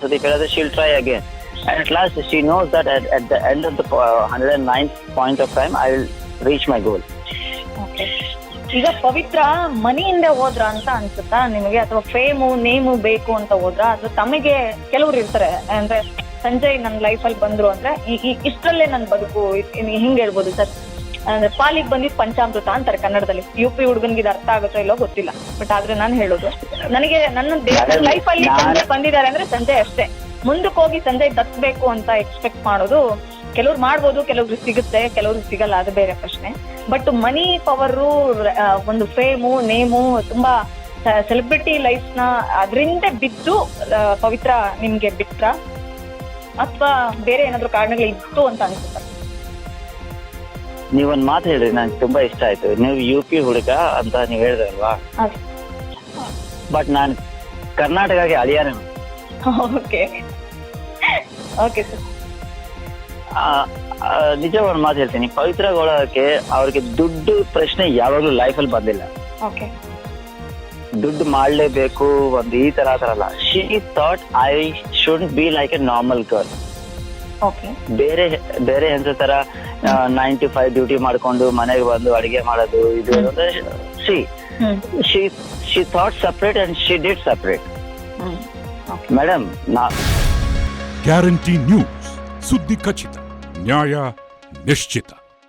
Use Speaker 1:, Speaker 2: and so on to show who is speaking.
Speaker 1: ಒಂದ್ಸತಿ ಕೇಳಿದ್ರೆ she'll try again. And at last she knows that at the end of the 109th point of time I will reach my goal.
Speaker 2: Okay. ಈಗ ಪವಿತ್ರ ಮನಿಯಿಂದ ಹೋದ್ರ ಅಂತ ಅನ್ಸುತ್ತಾ ನಿಮಗೆ, ಅಥವಾ ಫೇಮು ನೇಮು ಬೇಕು ಅಂತ ಹೋದ್ರ? ಅದು ತಮಗೆ ಕೆಲವ್ರು ಇರ್ತಾರೆ, ಅಂದ್ರೆ ಸಂಜಯ್ ನನ್ನ ಲೈಫಲ್ಲಿ ಬಂದ್ರು ಅಂದ್ರೆ ಇಷ್ಟರಲ್ಲೇ ನನ್ ಬದುಕು, ಹಿಂಗ್ ಹೇಳ್ಬೋದು ಸರ್, ಅಂದ್ರೆ ಪಾಲಿಗೆ ಬಂದಿದ್ ಪಂಚಾಮೃತ ಅಂತಾರೆ ಕನ್ನಡದಲ್ಲಿ. UP ಹುಡುಗನ್ಗೆ ಇದು ಅರ್ಥ ಆಗುತ್ತೋ ಇಲ್ಲೋ ಗೊತ್ತಿಲ್ಲ, ಬಟ್ ಆದ್ರೆ ನಾನು ಹೇಳೋದು, ನನಗೆ ನನ್ನ ಲೈಫಲ್ಲಿ ಸಂಜಯ್ ಬಂದಿದ್ದಾರೆ ಅಂದ್ರೆ ಸಂಜಯ್ ಅಷ್ಟೇ. ಮುಂದಕ್ಕೆ ಹೋಗಿ ಸಂಜಯ್ ದತ್ಬೇಕು ಅಂತ ಎಕ್ಸ್ಪೆಕ್ಟ್ ಮಾಡೋದು ಕೆಲವ್ರು ಮಾಡ್ಬೋದು, ಕೆಲವ್ರು ಸಿಗುತ್ತೆ, ಕೆಲವ್ರು ಸಿಗಲ್ಲ, ಅದು ಬೇರೆ ಪ್ರಶ್ನೆ. ಬಟ್ ಮನಿ ಪವರು, ಒಂದು ಫೇಮು ನೇಮು, ತುಂಬಾ ಸೆಲೆಬ್ರಿಟಿ ಲೈಫ್ ನ ಅದರಿಂದ ಬಿದ್ದು ಪವಿತ್ರ ನಿಮ್ಗೆ ಬಿಟ್ರ, ಅಥವಾ ಬೇರೆ ಏನಾದ್ರು ಕಾರಣಗಳು ಇತ್ತು ಅಂತ ಅನ್ಸುತ್ತ?
Speaker 1: ನೀವೊಂದ್ ಮಾತು ಹೇಳ್ರಿ, ನಂಗೆ ತುಂಬಾ ಇಷ್ಟ ಆಯ್ತು. ನೀವು UP ಹುಡುಗ ಅಂತ ನೀವ್ ಹೇಳಿದ್ರಲ್ವಾ, ಬಟ್ ನಾನ್ ಕರ್ನಾಟಕಕ್ಕೆ ಅಳಿಯಾನೆ.
Speaker 2: Okay okay sir.
Speaker 1: ನಿಜ ಒಂದ್ ಮಾತು ಹೇಳ್ತೀನಿ, ಪವಿತ್ರಗೊಳಕ್ಕೆ ಅವ್ರಿಗೆ ದುಡ್ಡು ಪ್ರಶ್ನೆ ಯಾವಾಗ್ಲೂ ಲೈಫಲ್ಲಿ ಬಂದಿಲ್ಲ.
Speaker 2: ಓಕೆ,
Speaker 1: ದುಡ್ಡು ಮಾಡ್ಲೇಬೇಕು ಒಂದು ಈ ತರ ಅಲ್ಲ. She thought I should be like A normal girl.
Speaker 2: Okay,
Speaker 1: ಬೇರೆ ಹೆಂಗಸ ತರ 9 to 5 ಡ್ಯೂಟಿ ಮಾಡ್ಕೊಂಡು ಮನೆಗೆ ಬಂದು ಅಡಿಗೆ ಮಾಡೋದು ಇದು ಅಂದ್ರೆ she thought separate and she did separate. Madam,
Speaker 3: guarantee news, ಸುದ್ದಿ ಖಚಿತ, ನ್ಯಾಯ ನಿಶ್ಚಿತ.